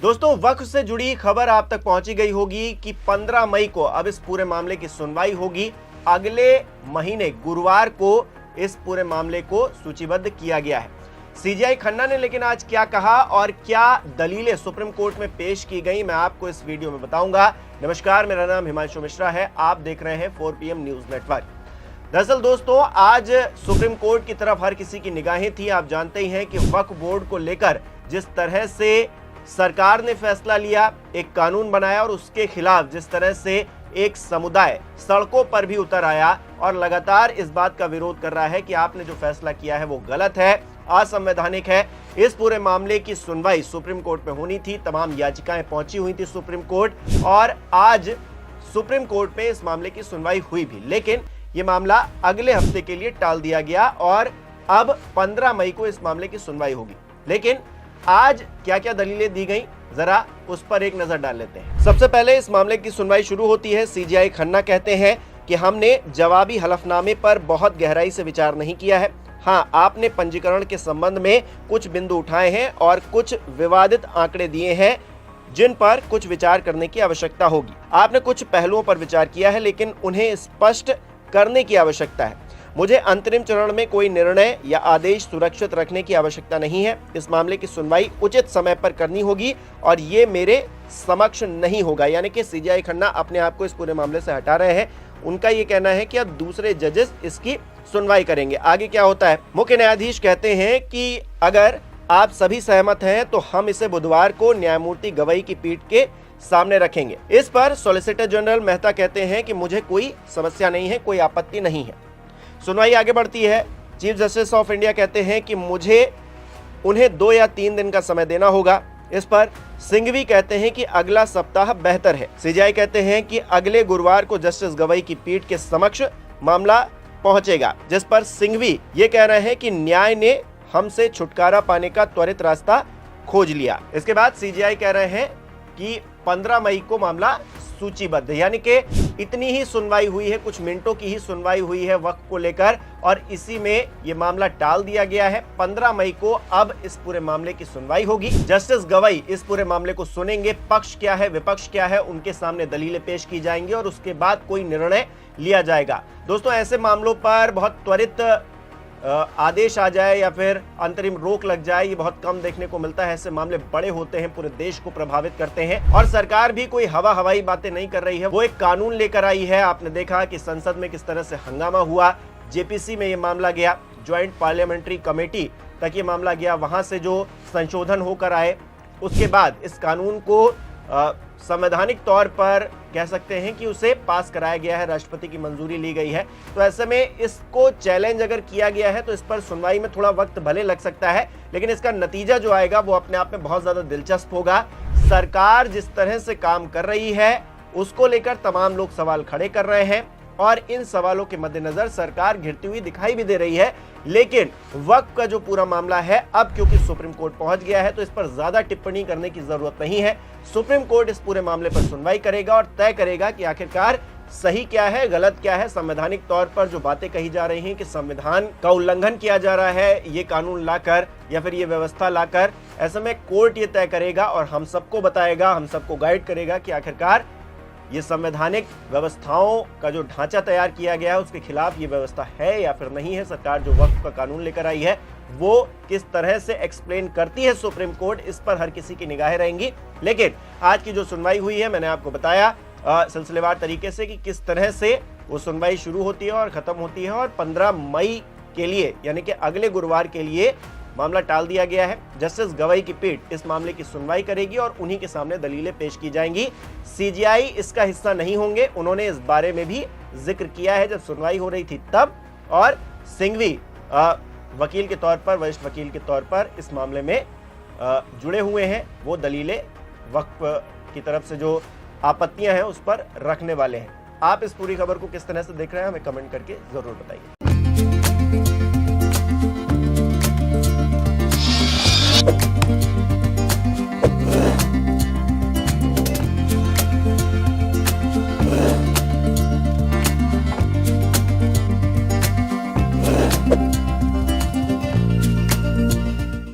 दोस्तों, वक्फ से जुड़ी खबर आप तक पहुंची गई होगी कि 15 मई को अब इस पूरे मामले की सुनवाई होगी। अगले महीने गुरुवार को इस पूरे मामले को सूचीबद्ध किया गया है। सीजीआई खन्ना ने लेकिन आज क्या कहा और क्या दलीलें सुप्रीम कोर्ट में पेश की गई, मैं आपको इस वीडियो में बताऊंगा। नमस्कार, मेरा नाम हिमांशु मिश्रा है, आप देख रहे हैं 4PM न्यूज नेटवर्क। दरअसल दोस्तों, आज सुप्रीम कोर्ट की तरफ हर किसी की निगाहें थी। आप जानते ही हैं कि वक्फ बोर्ड को लेकर जिस तरह से सरकार ने फैसला लिया, एक कानून बनाया और उसके खिलाफ जिस तरह से एक समुदाय सड़कों पर भी उतर आया और लगातार इस बात का विरोध कर रहा है कि आपने जो फैसला किया है वो गलत है, असंवैधानिक है। इस पूरे मामले की सुनवाई सुप्रीम कोर्ट में होनी थी। तमाम याचिकाएं पहुंची हुई थी सुप्रीम कोर्ट और आज सुप्रीम कोर्ट में इस मामले की सुनवाई हुई भी, लेकिन ये मामला अगले हफ्ते के लिए टाल दिया गया और अब 15 मई को इस मामले की सुनवाई होगी। लेकिन आज क्या क्या दलीलें दी गई, जरा उस पर एक नजर डाल लेते हैं। सबसे पहले इस मामले की सुनवाई शुरू होती है। सीजीआई खन्ना कहते हैं कि हमने जवाबी हलफनामे पर बहुत गहराई से विचार नहीं किया है। हाँ, आपने पंजीकरण के संबंध में कुछ बिंदु उठाए हैं और कुछ विवादित आंकड़े दिए हैं जिन पर कुछ विचार करने की आवश्यकता होगी। आपने कुछ पहलुओं पर विचार किया है, लेकिन उन्हें स्पष्ट करने की आवश्यकता है। मुझे अंतरिम चरण में कोई निर्णय या आदेश सुरक्षित रखने की आवश्यकता नहीं है। इस मामले की सुनवाई उचित समय पर करनी होगी और ये मेरे समक्ष नहीं होगा। यानी कि सीजीआई खन्ना अपने आप को इस पूरे मामले से हटा रहे हैं। उनका ये कहना है कि अब दूसरे जजेस इसकी सुनवाई करेंगे। आगे क्या होता है, मुख्य न्यायाधीश कहते हैं कि अगर आप सभी सहमत हैं तो हम इसे बुधवार को न्यायमूर्ति गवई की पीठ के सामने रखेंगे। इस पर सॉलिसिटर जनरल मेहता कहते हैं कि मुझे कोई समस्या नहीं है, कोई आपत्ति नहीं है। सुनवाई आगे बढ़ती है। चीफ जस्टिस ऑफ इंडिया कहते हैं कि मुझे उन्हें 2 या 3 दिन का समय देना होगा। इस पर सिंघवी कहते हैं कि अगला सप्ताह बेहतर है। सीजीआई कहते हैं कि अगले गुरुवार को जस्टिस गवई की पीठ के समक्ष मामला पहुंचेगा, जिस पर सिंघवी ये कह रहे हैं कि न्याय ने हमसे छुटकारा पाने का त्वरित रास्ता खोज लिया। इसके बाद सीजीआई कह रहे हैं कि 15 मई को मामला सूचीबद्ध, यानी कि इतनी ही सुनवाई हुई है, कुछ मिनटों की ही सुनवाई हुई है वक्त को लेकर और इसी में ये मामला टाल दिया गया है। 15 मई को अब इस पूरे मामले की सुनवाई होगी। जस्टिस गवई इस पूरे मामले को सुनेंगे। पक्ष क्या है, विपक्ष क्या है, उनके सामने दलीलें पेश की जाएंगी और उसके बाद कोई निर्णय लिया जाएगा। दोस्तों, ऐसे मामलों पर बहुत त्वरित आदेश आ जाए या फिर अंतरिम रोक लग जाए, ये बहुत कम देखने को मिलता है। ऐसे मामले बड़े होते हैं, पूरे देश को प्रभावित करते हैं और सरकार भी कोई हवाई बातें नहीं कर रही है, वो एक कानून लेकर आई है। आपने देखा कि संसद में किस तरह से हंगामा हुआ, जेपीसी में ये मामला गया, ज्वाइंट पार्लियामेंट्री कमेटी तक ये मामला गया, वहां से जो संशोधन होकर आए, उसके बाद इस कानून को संवैधानिक तौर पर कह सकते हैं कि उसे पास कराया गया है, राष्ट्रपति की मंजूरी ली गई है। तो ऐसे में इसको चैलेंज अगर किया गया है तो इस पर सुनवाई में थोड़ा वक्त भले लग सकता है, लेकिन इसका नतीजा जो आएगा वो अपने आप में बहुत ज्यादा दिलचस्प होगा। सरकार जिस तरह से काम कर रही है उसको लेकर तमाम लोग सवाल खड़े कर रहे हैं और इन सवालों के मद्देनजर सरकार घिरती हुई दिखाई भी दे रही है। लेकिन वक्फ का जो पूरा मामला है, अब क्योंकि सुप्रीम कोर्ट पहुंच गया है तो इस पर ज्यादा टिप्पणी करने की जरूरत नहीं है। सुप्रीम कोर्ट इस पूरे मामले पर सुनवाई करेगा और तय करेगा कि आखिरकार सही क्या है, गलत क्या है। संवैधानिक तौर पर जो बातें कही जा रही हैं कि संविधान का उल्लंघन किया जा रहा है ये कानून लाकर या फिर ये व्यवस्था लाकर, ऐसे में कोर्ट ये तय करेगा और हम सबको बताएगा, हम सबको गाइड करेगा कि आखिरकार ये संवैधानिक व्यवस्थाओं का जो ढांचा तैयार किया गया है उसके खिलाफ ये व्यवस्था है या फिर नहीं है। सरकार जो वक्फ का कानून लेकर आई है वो किस तरह से एक्सप्लेन करती है सुप्रीम कोर्ट, इस पर हर किसी की निगाहें रहेंगी। लेकिन आज की जो सुनवाई हुई है, मैंने आपको बताया सिलसिलेवार तरीके से कि किस तरह से वो सुनवाई शुरू होती है और खत्म होती है और 15 मई के लिए यानी कि अगले गुरुवार के लिए मामला टाल दिया गया है। जस्टिस गवई की पीठ इस मामले की सुनवाई करेगी और उन्हीं के सामने दलीलें पेश की जाएंगी। सीजीआई इसका हिस्सा नहीं होंगे, उन्होंने इस बारे में भी जिक्र किया है जब सुनवाई हो रही थी तब। और सिंघवी वकील के तौर पर, वरिष्ठ वकील के तौर पर इस मामले में जुड़े हुए हैं, वो दलीलें वक्फ की तरफ से जो आपत्तियां हैं उस पर रखने वाले हैं। आप इस पूरी खबर को किस तरह से देख रहे हैं हमें कमेंट करके जरूर बताइए।